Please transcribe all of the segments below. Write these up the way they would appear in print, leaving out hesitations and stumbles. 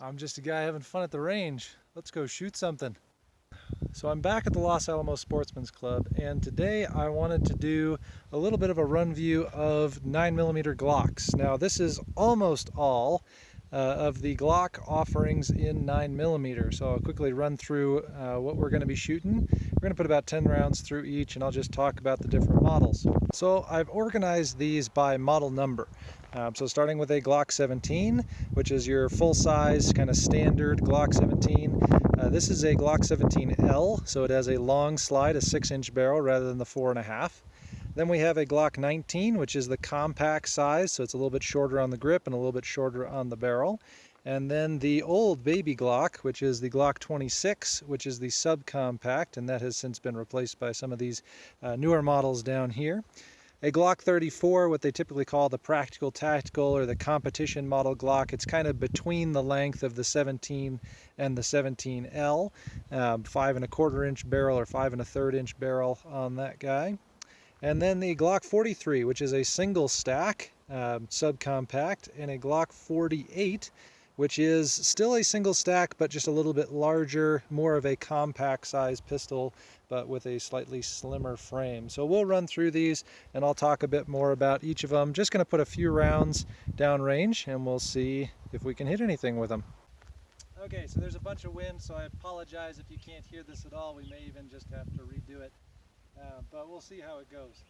I'm just a guy having fun at the range. Let's go shoot something. So I'm back at the Los Alamos Sportsman's Club, and today I wanted to do a little bit of a run view of 9mm Glocks. Now this is almost all of the Glock offerings in 9mm, so I'll quickly run through what we're going to be shooting. We're going to put about 10 rounds through each, and I'll just talk about the different models. So I've organized these by model number. So starting with a Glock 17, which is your full-size kind of standard Glock 17. This is a Glock 17L, so it has a long slide, a 6-inch barrel rather than the 4.5. Then we have a Glock 19, which is the compact size, so it's a little bit shorter on the grip and a little bit shorter on the barrel. And then the old baby Glock, which is the Glock 26, which is the subcompact, and that has since been replaced by some of these newer models down here. A Glock 34, what they typically call the practical tactical or the competition model Glock. It's kind of between the length of the 17 and the 17L. 5.25 inch barrel or 5 1/3 inch barrel on that guy. And then the Glock 43, which is a single stack subcompact, and a Glock 48, which is still a single stack but just a little bit larger, more of a compact size pistol but with a slightly slimmer frame. So we'll run through these and I'll talk a bit more about each of them. Just going to put a few rounds downrange and we'll see if we can hit anything with them. Okay, so there's a bunch of wind, so I apologize if you can't hear this at all. We may even just have to redo it, but we'll see how it goes.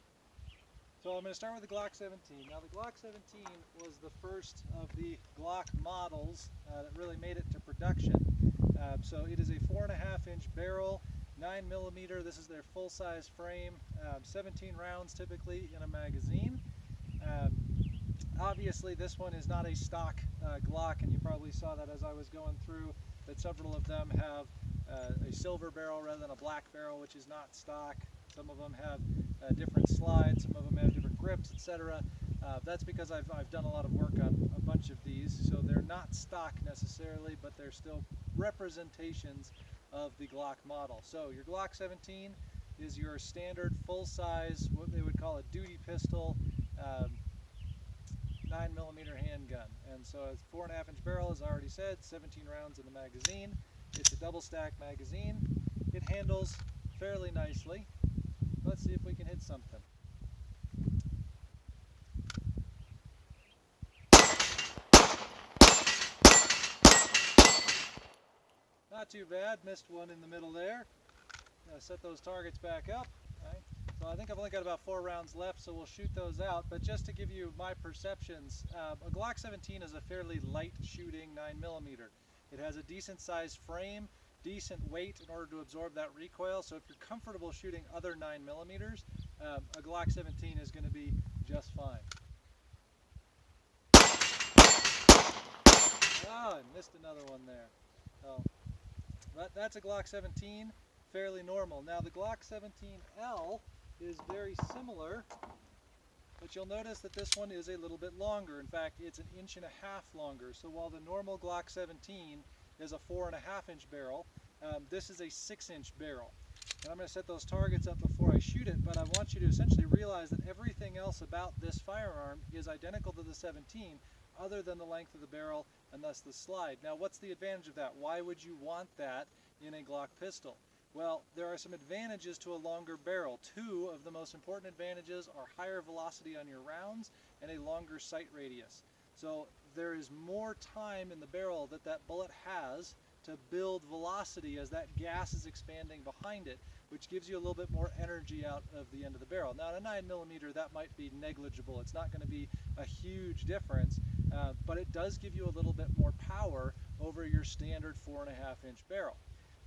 So I'm going to start with the Glock 17. Now the Glock 17 was the first of the Glock models that really made it to production. So it is a 4.5-inch barrel, 9mm. This is their full-size frame, 17 rounds typically in a magazine. Obviously this one is not a stock Glock, and you probably saw that as I was going through, that several of them have a silver barrel rather than a black barrel, which is not stock. Some of them have different slides, some of them have different grips, etc. That's because I've done a lot of work on a bunch of these, so they're not stock necessarily, but they're still representations of the Glock model. So your Glock 17 is your standard full-size, what they would call a duty pistol, 9mm handgun. And so it's 4.5-inch barrel, as I already said, 17 rounds in the magazine. It's a double stack magazine. It handles fairly nicely. Let's see if we can hit something. Not too bad, missed one in the middle there. Set those targets back up. Right. So I think I've only got about 4 rounds left, so we'll shoot those out. But just to give you my perceptions, a Glock 17 is a fairly light shooting 9mm. It has a decent sized frame, decent weight in order to absorb that recoil. So if you're comfortable shooting other 9mm, a Glock 17 is going to be just fine. Oh, I missed another one there. So, but that's a Glock 17, fairly normal. Now the Glock 17L is very similar, but you'll notice that this one is a little bit longer. In fact, it's 1.5 inches longer. So while the normal Glock 17 is a 4.5-inch barrel, this is a 6-inch barrel. And I'm going to set those targets up before I shoot it, but I want you to essentially realize that everything else about this firearm is identical to the 17, other than the length of the barrel and thus the slide. Now what's the advantage of that? Why would you want that in a Glock pistol? Well, there are some advantages to a longer barrel. 2 of the most important advantages are higher velocity on your rounds and a longer sight radius. So there is more time in the barrel that that bullet has to build velocity as that gas is expanding behind it, which gives you a little bit more energy out of the end of the barrel. Now at a 9mm that might be negligible. It's not going to be a huge difference, but it does give you a little bit more power over your standard 4.5-inch barrel.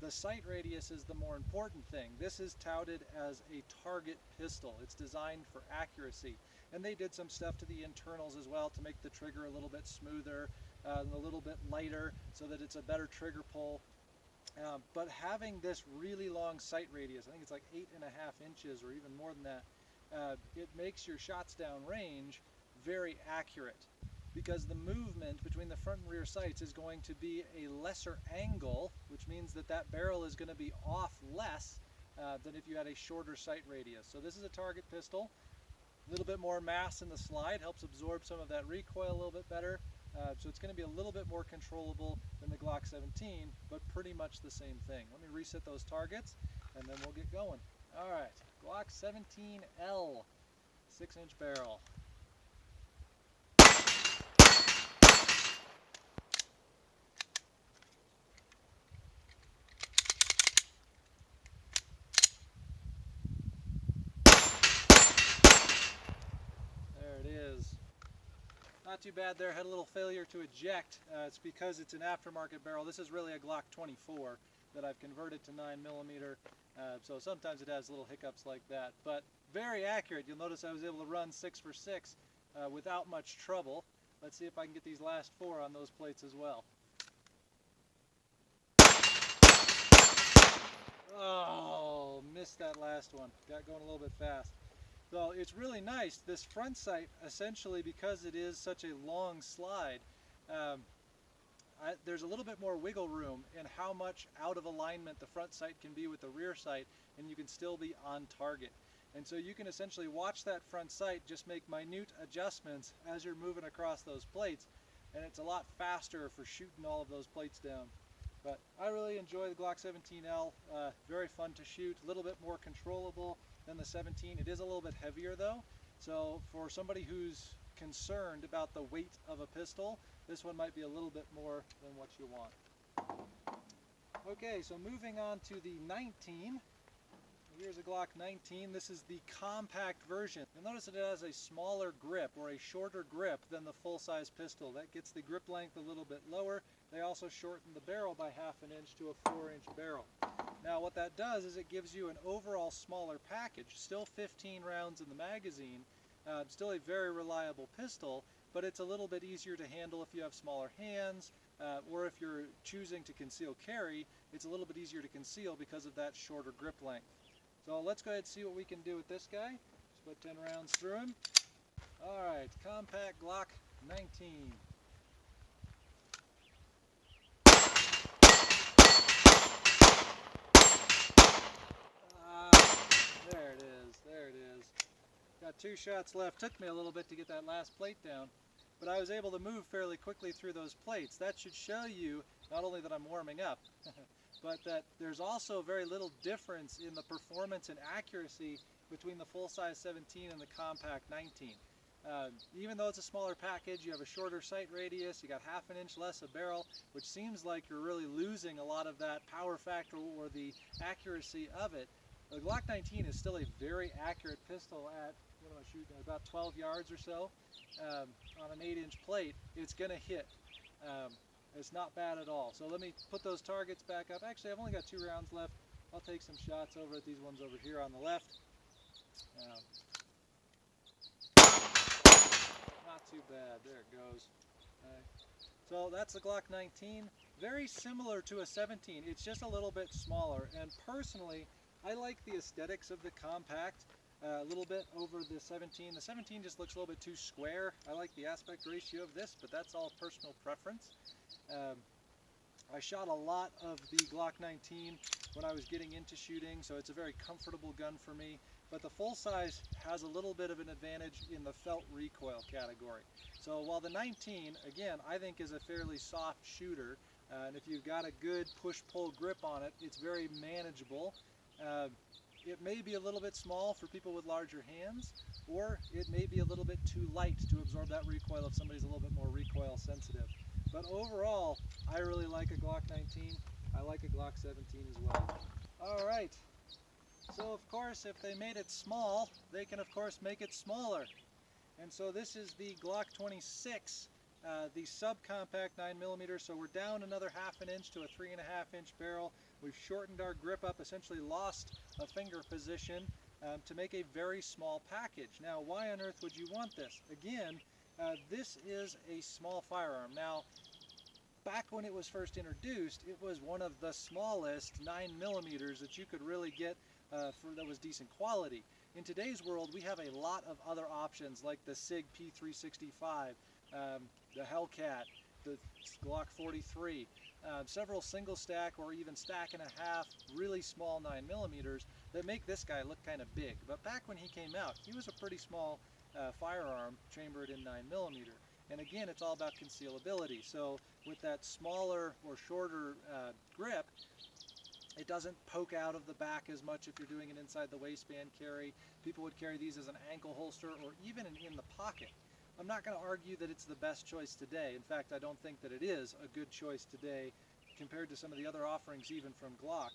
The sight radius is the more important thing. This is touted as a target pistol. It's designed for accuracy. And they did some stuff to the internals as well to make the trigger a little bit smoother and a little bit lighter so that it's a better trigger pull. But having this really long sight radius, I think it's like 8.5 inches or even more than that, it makes your shots down range very accurate, because the movement between the front and rear sights is going to be a lesser angle, which means that that barrel is going to be off less than if you had a shorter sight radius. So this is a target pistol. A little bit more mass in the slide helps absorb some of that recoil a little bit better. So it's going to be a little bit more controllable than the Glock 17, but pretty much the same thing. Let me reset those targets and then we'll get going. All right, Glock 17L, 6-inch barrel. There it is. Not too bad there. Had a little failure to eject. It's because it's an aftermarket barrel. This is really a Glock 24 that I've converted to 9mm. So sometimes it has little hiccups like that. But very accurate. You'll notice I was able to run 6 for 6 without much trouble. Let's see if I can get these last 4 on those plates as well. Oh, missed that last one. Got going a little bit fast. So it's really nice. This front sight, essentially, because it is such a long slide, there's a little bit more wiggle room in how much out of alignment the front sight can be with the rear sight, and you can still be on target. And so you can essentially watch that front sight, just make minute adjustments as you're moving across those plates, and it's a lot faster for shooting all of those plates down. But I really enjoy the Glock 17L, very fun to shoot, a little bit more controllable than the 17. It is a little bit heavier though, so for somebody who's concerned about the weight of a pistol, this one might be a little bit more than what you want. Okay, so moving on to the 19. Here's a Glock 19. This is the compact version. You'll notice that it has a smaller grip, or a shorter grip, than the full-size pistol. That gets the grip length a little bit lower. They also shorten the barrel by ½ an inch to a 4-inch barrel. Now what that does is it gives you an overall smaller package. Still 15 rounds in the magazine, still a very reliable pistol, but it's a little bit easier to handle if you have smaller hands, or if you're choosing to conceal carry, it's a little bit easier to conceal because of that shorter grip length. So let's go ahead and see what we can do with this guy. Just put 10 rounds through him. Alright, compact Glock 19. There it is, there it is. Got 2 shots left. Took me a little bit to get that last plate down, but I was able to move fairly quickly through those plates. That should show you not only that I'm warming up, but that there's also very little difference in the performance and accuracy between the full-size 17 and the compact 19. Even though it's a smaller package, you have a shorter sight radius, you got ½ an inch less a barrel, which seems like you're really losing a lot of that power factor or the accuracy of it. The Glock 19 is still a very accurate pistol at, what am I shooting, about 12 yards or so. On an 8-inch plate, it's going to hit. It's not bad at all. So let me put those targets back up. Actually, I've only got 2 rounds left. I'll take some shots over at these ones over here on the left. Not too bad. There it goes. So that's the Glock 19. Very similar to a 17. It's just a little bit smaller. And personally, I like the aesthetics of the compact a little bit over the 17. The 17 just looks a little bit too square. I like the aspect ratio of this, but that's all personal preference. I shot a lot of the Glock 19 when I was getting into shooting, so it's a very comfortable gun for me. But the full size has a little bit of an advantage in the felt recoil category. So while the 19, again, I think is a fairly soft shooter, and if you've got a good push-pull grip on it, it's very manageable. It may be a little bit small for people with larger hands, or it may be a little bit too light to absorb that recoil if somebody's a little bit more recoil sensitive. But overall, I really like a Glock 19. I like a Glock 17 as well. All right. So of course, if they made it small, they can of course make it smaller. And so this is the Glock 26, the subcompact 9mm. So we're down another ½ an inch to a 3.5-inch barrel. We've shortened our grip up, essentially lost a finger position to make a very small package. Now, why on earth would you want this? Again, this is a small firearm. Now, back when it was first introduced, it was one of the smallest 9mm that you could really get that was decent quality. In today's world, we have a lot of other options like the SIG P365, the Hellcat, the Glock 43, several single stack or even stack and a half really small 9mm that make this guy look kind of big. But back when he came out, he was a pretty small firearm chambered in 9mm. And again, it's all about concealability. So with that smaller or shorter grip, it doesn't poke out of the back as much if you're doing an inside the waistband carry. People would carry these as an ankle holster or even in the pocket. I'm not going to argue that it's the best choice today. In fact, I don't think that it is a good choice today compared to some of the other offerings even from Glock.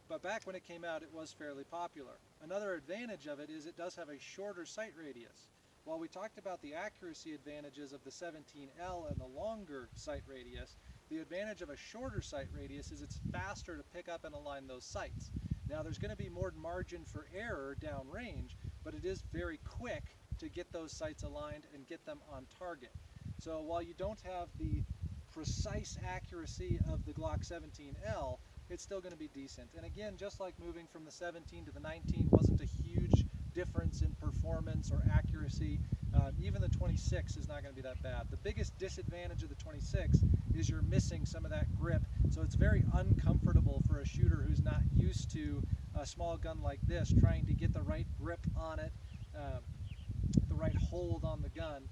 But back when it came out, it was fairly popular. Another advantage of it is it does have a shorter sight radius. While we talked about the accuracy advantages of the 17L and the longer sight radius, the advantage of a shorter sight radius is it's faster to pick up and align those sights. Now there's going to be more margin for error downrange, but it is very quick to get those sights aligned and get them on target. So while you don't have the precise accuracy of the Glock 17L, it's still going to be decent. And again, just like moving from the 17 to the 19 wasn't a huge difference in performance or accuracy, even the 26 is not going to be that bad. The biggest disadvantage of the 26 is you're missing some of that grip, so it's very uncomfortable for a shooter who's not used to a small gun like this, trying to get the right grip on it, the right hold on the gun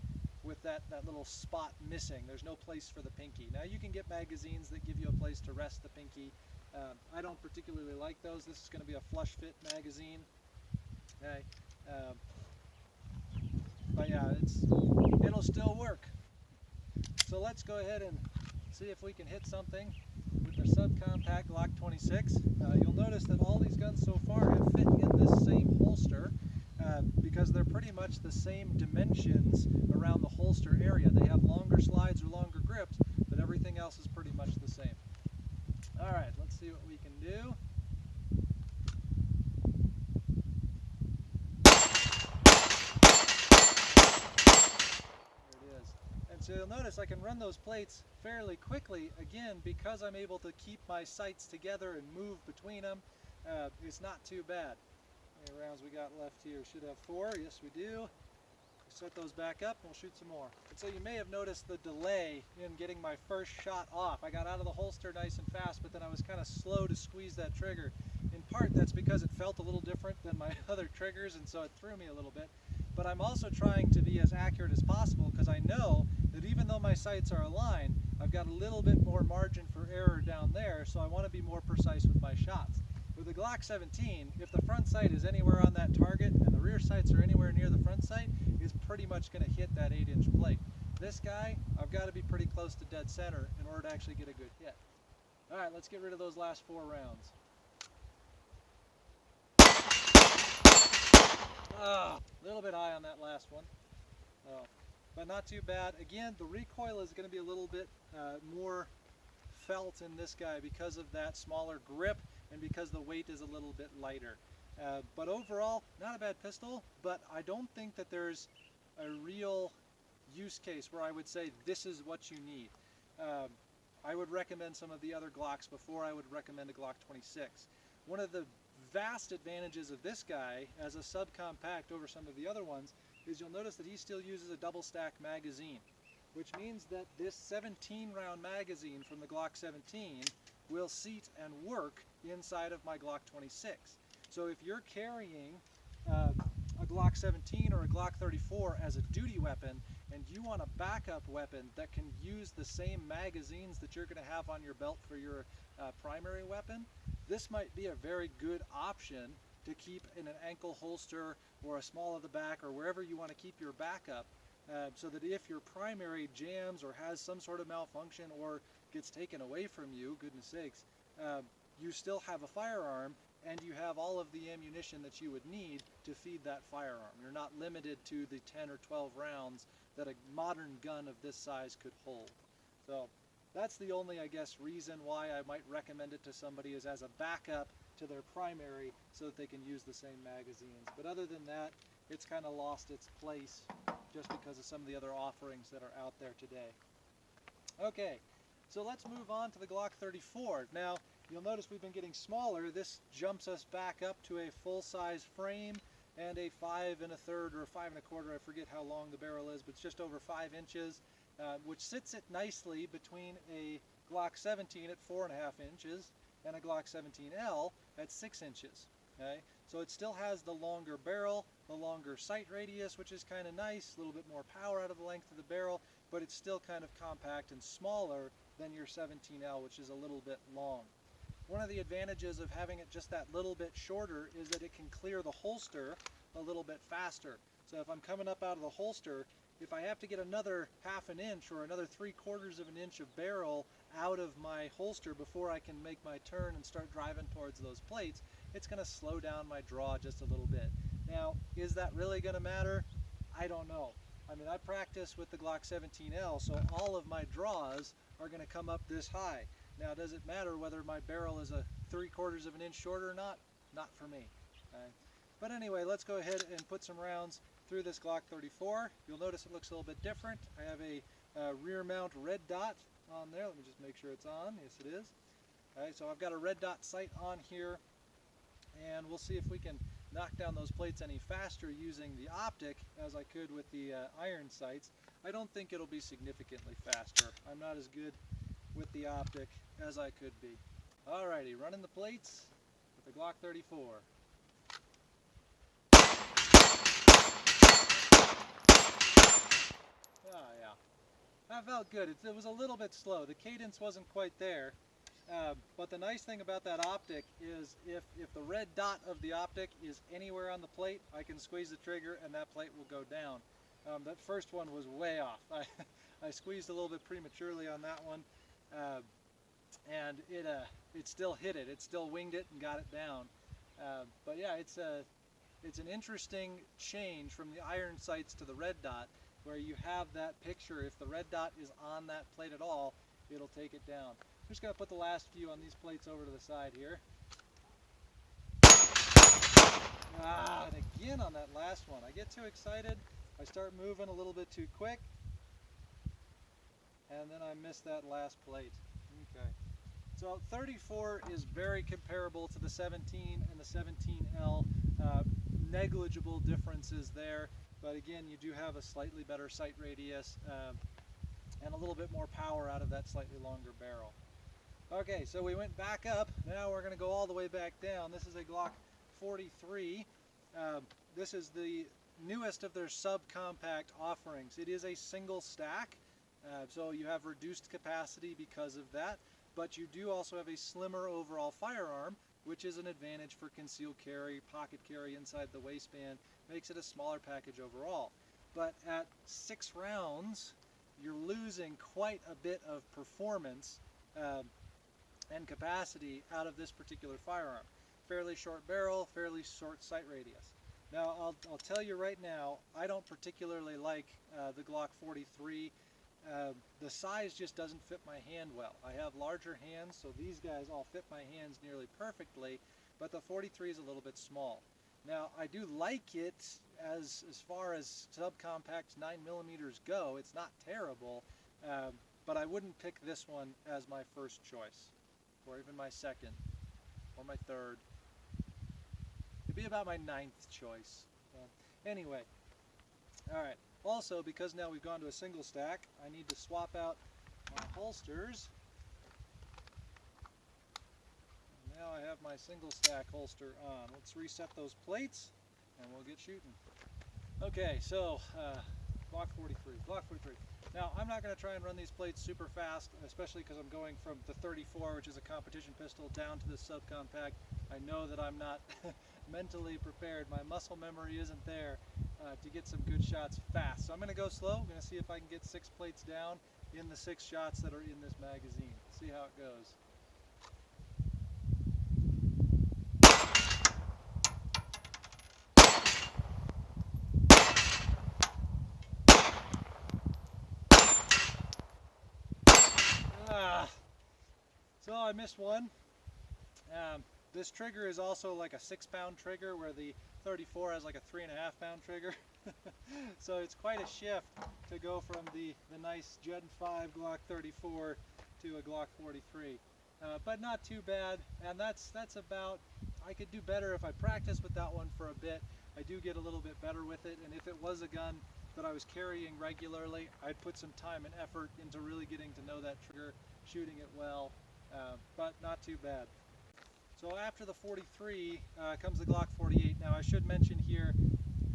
with that little spot missing. There's no place for the pinky. Now you can get magazines that give you a place to rest the pinky. I don't particularly like those. This is going to be a flush fit magazine. Okay. But yeah, it'll still work. So let's go ahead and see if we can hit something with the Subcompact Glock 26. You'll notice that all these guns so far have fit in this same holster because they're pretty much the same dimensions around the holster area. They have longer slides or longer grips, but everything else is pretty much the same. All right, let's see what we can do. So you'll notice I can run those plates fairly quickly, again, because I'm able to keep my sights together and move between them. It's not too bad. How many rounds we got left here? Should have 4. Yes, we do. Set those back up and we'll shoot some more. And so you may have noticed the delay in getting my first shot off. I got out of the holster nice and fast, but then I was kind of slow to squeeze that trigger. In part, that's because it felt a little different than my other triggers, and so it threw me a little bit. But I'm also trying to be as accurate as possible because I know that even though my sights are aligned, I've got a little bit more margin for error down there, so I want to be more precise with my shots. With the Glock 17, if the front sight is anywhere on that target and the rear sights are anywhere near the front sight, it's pretty much going to hit that 8-inch plate. This guy, I've got to be pretty close to dead center in order to actually get a good hit. All right, let's get rid of those last 4 rounds. A little bit high on that last one, but not too bad. Again, the recoil is going to be a little bit more felt in this guy because of that smaller grip and because the weight is a little bit lighter. But overall, not a bad pistol, but I don't think that there's a real use case where I would say this is what you need. I would recommend some of the other Glocks before I would recommend a Glock 26. One of the vast advantages of this guy as a subcompact over some of the other ones is you'll notice that he still uses a double stack magazine, which means that this 17 round magazine from the Glock 17 will seat and work inside of my Glock 26. So if you're carrying a Glock 17 or a Glock 34 as a duty weapon and you want a backup weapon that can use the same magazines that you're going to have on your belt for your primary weapon, this might be a very good option to keep in an ankle holster or a small of the back or wherever you want to keep your backup, so that if your primary jams or has some sort of malfunction or gets taken away from you, goodness sakes, you still have a firearm and you have all of the ammunition that you would need to feed that firearm. You're not limited to the 10 or 12 rounds that a modern gun of this size could hold. So that's the only, I guess, reason why I might recommend it to somebody is as a backup to their primary so that they can use the same magazines. But other than that, it's kind of lost its place just because of some of the other offerings that are out there today. Okay, so let's move on to the Glock 34. Now, you'll notice we've been getting smaller. This jumps us back up to a full-size frame and a 5 1/3 or 5 1/4, I forget how long the barrel is, but it's just over 5 inches, which sits it nicely between a Glock 17 at 4.5 inches and a Glock 17L at 6 inches. Okay, So it still has the longer barrel, the longer sight radius, which is kind of nice, a little bit more power out of the length of the barrel, but it's still kind of compact and smaller than your 17L, which is a little bit long. One of the advantages of having it just that little bit shorter is that it can clear the holster a little bit faster. So if I'm coming up out of the holster, if I have to get another half an inch or another 3/4 of an inch of barrel out of my holster before I can make my turn and start driving towards those plates, it's going to slow down my draw just a little bit. Now, is that really going to matter? I don't know. I mean, I practice with the Glock 17L, so all of my draws are going to come up this high. Now, does it matter whether my barrel is a 3/4 of an inch shorter or not? Not for me. Okay? But anyway, let's go ahead and put some rounds through this Glock 34. You'll notice it looks a little bit different. I have a rear mount red dot on there. Let me just make sure it's on. Yes, it is. All right, so I've got a red dot sight on here, and we'll see if we can knock down those plates any faster using the optic as I could with the iron sights. I don't think it'll be significantly faster. I'm not as good with the optic as I could be. Alrighty, running the plates with the Glock 34. Oh yeah, that felt good. It was a little bit slow. The cadence wasn't quite there. But the nice thing about that optic is if the red dot of the optic is anywhere on the plate, I can squeeze the trigger and that plate will go down. That first one was way off. I squeezed a little bit prematurely on that one, and it still hit it. It still winged it and got it down. But yeah, it's an interesting change from the iron sights to the red dot, where you have that picture. If the red dot is on that plate at all, it'll take it down. I'm just going to put the last few on these plates over to the side here. And again on that last one. I get too excited, I start moving a little bit too quick, and then I miss that last plate. Okay. So 34 is very comparable to the 17 and the 17L. Negligible differences there, but again, you do have a slightly better sight radius and a little bit more power out of that slightly longer barrel. Okay, so we went back up. Now we're going to go all the way back down. This is a Glock 43. This is the newest of their subcompact offerings. It is a single stack, so you have reduced capacity because of that, but you do also have a slimmer overall firearm, which is an advantage for concealed carry, pocket carry inside the waistband. Makes it a smaller package overall. But at 6 rounds, you're losing quite a bit of performance and capacity out of this particular firearm. Fairly short barrel, fairly short sight radius. Now I'll tell you right now, I don't particularly like the Glock 43. The size just doesn't fit my hand well. I have larger hands, so these guys all fit my hands nearly perfectly, but the 43 is a little bit small. Now I do like it as far as subcompact 9mm go. It's not terrible, but I wouldn't pick this one as my first choice, or even my second, or my third. It'd be about my 9th choice. Anyway, alright. Also, because now we've gone to a single stack, I need to swap out my holsters. And now I have my single stack holster on. Let's reset those plates and we'll get shooting. Okay, so Glock 43. Now, I'm not going to try and run these plates super fast, especially because I'm going from the 34, which is a competition pistol, down to the subcompact. I know that I'm not mentally prepared. My muscle memory isn't there to get some good shots fast. So I'm going to go slow. I'm going to see if I can get 6 plates down in the 6 shots that are in this magazine. See how it goes. So I missed one. This trigger is also like a 6-pound trigger, where the 34 has like a 3.5-pound trigger. So it's quite a shift to go from the nice Gen 5 Glock 34 to a Glock 43. But not too bad, and that's about, I could do better if I practiced with that one for a bit. I do get a little bit better with it, and if it was a gun that I was carrying regularly, I'd put some time and effort into really getting to know that trigger, shooting it well, but not too bad. So after the 43 comes the Glock 48. Now I should mention here,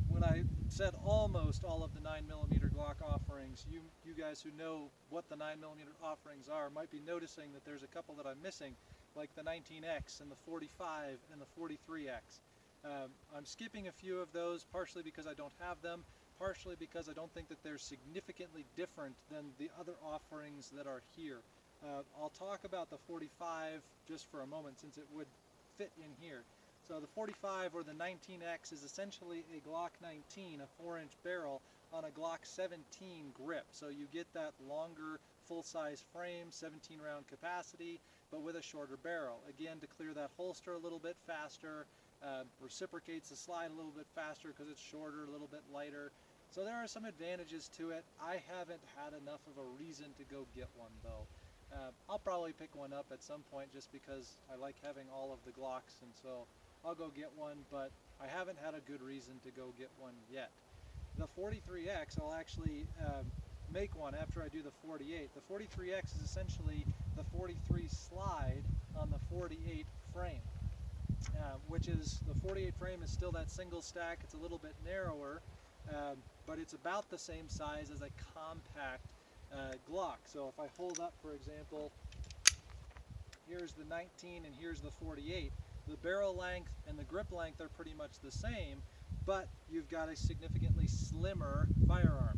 when I said almost all of the 9mm Glock offerings, you guys who know what the 9mm offerings are might be noticing that there's a couple that I'm missing, like the 19X and the 45 and the 43X. I'm skipping a few of those, partially because I don't have them, partially because I don't think that they're significantly different than the other offerings that are here. I'll talk about the 45 just for a moment, since it would fit in here. So the 45 or the 19X is essentially a Glock 19, a 4-inch barrel on a Glock 17 grip. So you get that longer full-size frame, 17 round capacity, but with a shorter barrel. Again, to clear that holster a little bit faster, reciprocates the slide a little bit faster because it's shorter, a little bit lighter. So there are some advantages to it. I haven't had enough of a reason to go get one though. I'll probably pick one up at some point just because I like having all of the Glocks, and so I'll go get one, but I haven't had a good reason to go get one yet. The 43X, I'll actually make one after I do the 48. The 43X is essentially the 43 slide on the 48 frame, which is, the 48 frame is still that single stack. It's a little bit narrower, but it's about the same size as a compact Glock. So if I hold up, for example, here's the 19 and here's the 48, the barrel length and the grip length are pretty much the same, but you've got a significantly slimmer firearm.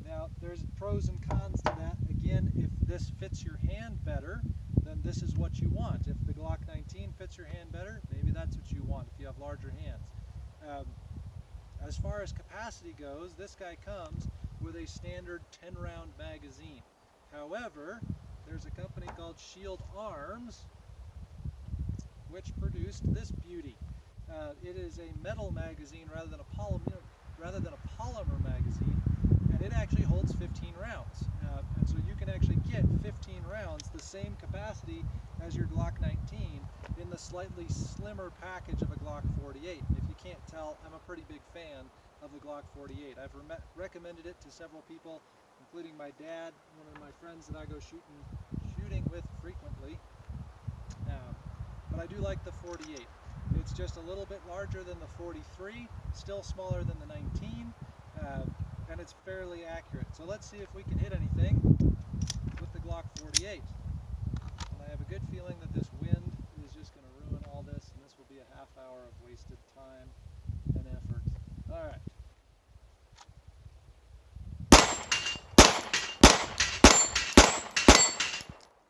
Now there's pros and cons to that. Again, if this fits your hand better, then this is what you want. If the Glock 19 fits your hand better, maybe that's what you want if you have larger hands. As far as capacity goes, this guy comes with a standard 10-round magazine. However, there's a company called Shield Arms which produced this beauty. It is a metal magazine rather than a polymer magazine, and it actually holds 15 rounds. And so you can actually get 15 rounds, the same capacity as your Glock 19, in the slightly slimmer package of a Glock 48. If you can't tell, I'm a pretty big fan of the Glock 48. I've recommended it to several people, including my dad, one of my friends that I go shooting with frequently. But I do like the 48. It's just a little bit larger than the 43, still smaller than the 19, and it's fairly accurate. So let's see if we can hit anything with the Glock 48. And I have a good feeling that this wind is just going to ruin all this, and this will be a half hour of wasted time and effort. All right.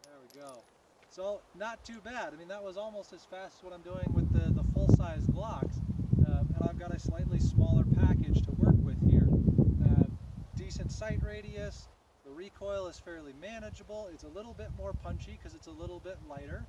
There we go. So not too bad. I mean, that was almost as fast as what I'm doing with the full-size Glocks, and I've got a slightly smaller package to work with here. Decent sight radius. The recoil is fairly manageable. It's a little bit more punchy because it's a little bit lighter,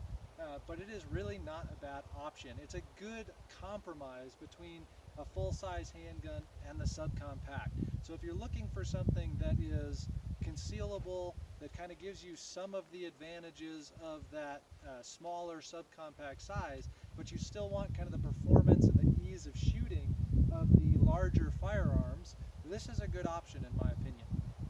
but it is really not a bad option. It's a good compromise between a full-size handgun and the subcompact. So if you're looking for something that is concealable, that kind of gives you some of the advantages of that smaller subcompact size, but you still want kind of the performance and the ease of shooting of the larger firearms, this is a good option in my opinion.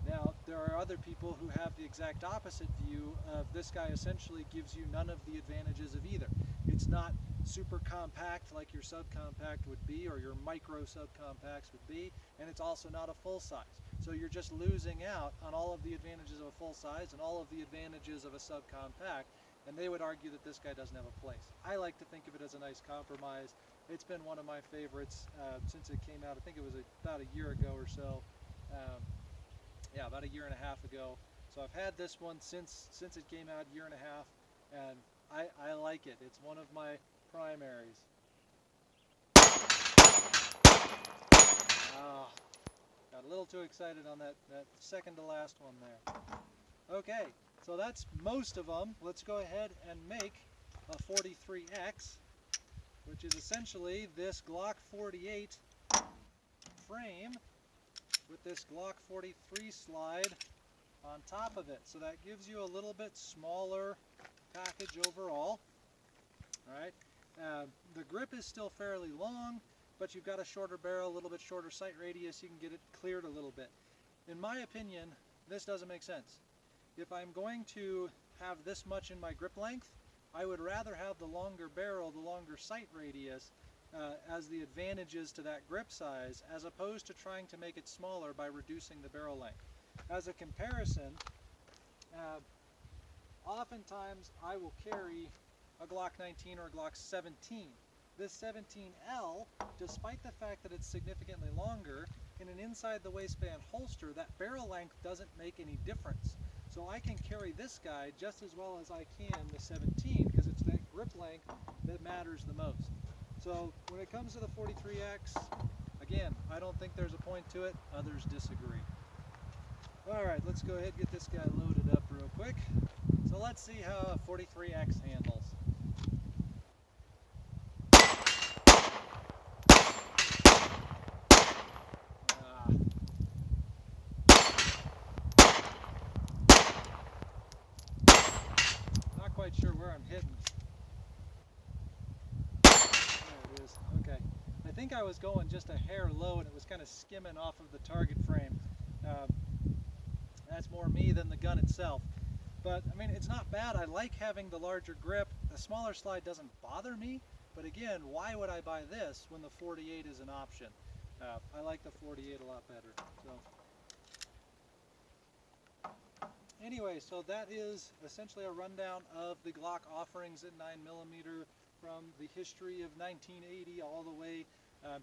Now, there are other people who have the exact opposite view of this guy essentially gives you none of the advantages of either. It's not super compact like your subcompact would be, or your micro subcompacts would be, and it's also not a full size. So you're just losing out on all of the advantages of a full size and all of the advantages of a subcompact, and they would argue that this guy doesn't have a place. I like to think of it as a nice compromise. It's been one of my favorites since it came out. I think it was about a year ago or so. Yeah, about a year and a half ago. So I've had this one since it came out, a year and a half, and I like it. It's one of my primaries. Got a little too excited on that second to last one there. Okay, so that's most of them. Let's go ahead and make a 43X, which is essentially this Glock 48 frame with this Glock 43 slide on top of it. So that gives you a little bit smaller package overall. All right. The grip is still fairly long, but you've got a shorter barrel, a little bit shorter sight radius. You can get it cleared a little bit. In my opinion, this doesn't make sense. If I'm going to have this much in my grip length, I would rather have the longer barrel, the longer sight radius, as the advantages to that grip size, as opposed to trying to make it smaller by reducing the barrel length. As a comparison, oftentimes I will carry a Glock 19 or a Glock 17. This 17L, despite the fact that it's significantly longer, in an inside the waistband holster, that barrel length doesn't make any difference. So I can carry this guy just as well as I can the 17, because it's that grip length that matters the most. So when it comes to the 43X, again, I don't think there's a point to it. Others disagree. All right, let's go ahead and get this guy loaded up real quick. So let's see how a 43X handles. Not quite sure where I'm hitting. There it is. Okay. I think I was going just a hair low and it was kind of skimming off of the target frame. That's more me than the gun itself. But I mean, it's not bad. I like having the larger grip. The smaller slide doesn't bother me. But again, why would I buy this when the 48 is an option? I like the 48 a lot better. So anyway, so that is essentially a rundown of the Glock offerings at 9mm from the history of 1980 all the way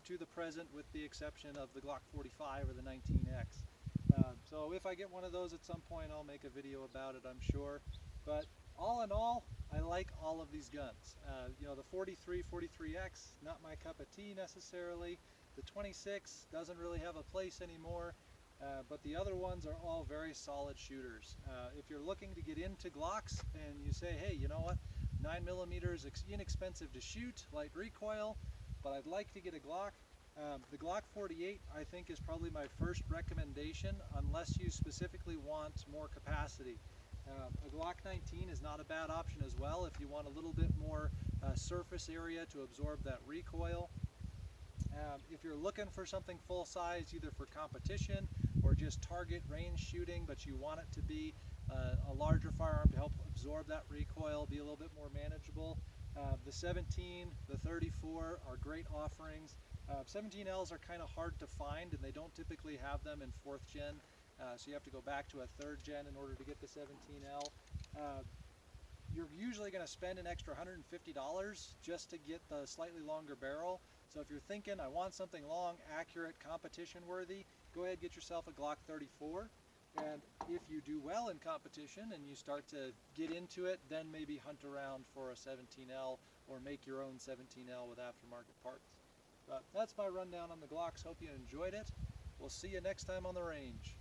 to the present, with the exception of the Glock 45 or the 19X. So if I get one of those at some point, I'll make a video about it, I'm sure. But all in all, I like all of these guns. You know, the 43, 43X, not my cup of tea necessarily. The 26 doesn't really have a place anymore. But the other ones are all very solid shooters. If you're looking to get into Glocks and you say, hey, you know what, 9mm is inexpensive to shoot, light recoil, but I'd like to get a Glock, the Glock 48 I think is probably my first recommendation, unless you specifically want more capacity. A Glock 19 is not a bad option as well if you want a little bit more surface area to absorb that recoil. If you're looking for something full size, either for competition or just target range shooting, but you want it to be a larger firearm to help absorb that recoil, be a little bit more manageable, the 17, the 34 are great offerings. 17Ls are kind of hard to find, and they don't typically have them in 4th gen, so you have to go back to a 3rd gen in order to get the 17L. You're usually going to spend an extra $150 just to get the slightly longer barrel. So if you're thinking, I want something long, accurate, competition worthy, go ahead and get yourself a Glock 34. And if you do well in competition and you start to get into it, then maybe hunt around for a 17L or make your own 17L with aftermarket parts. But that's my rundown on the Glocks. Hope you enjoyed it. We'll see you next time on the range.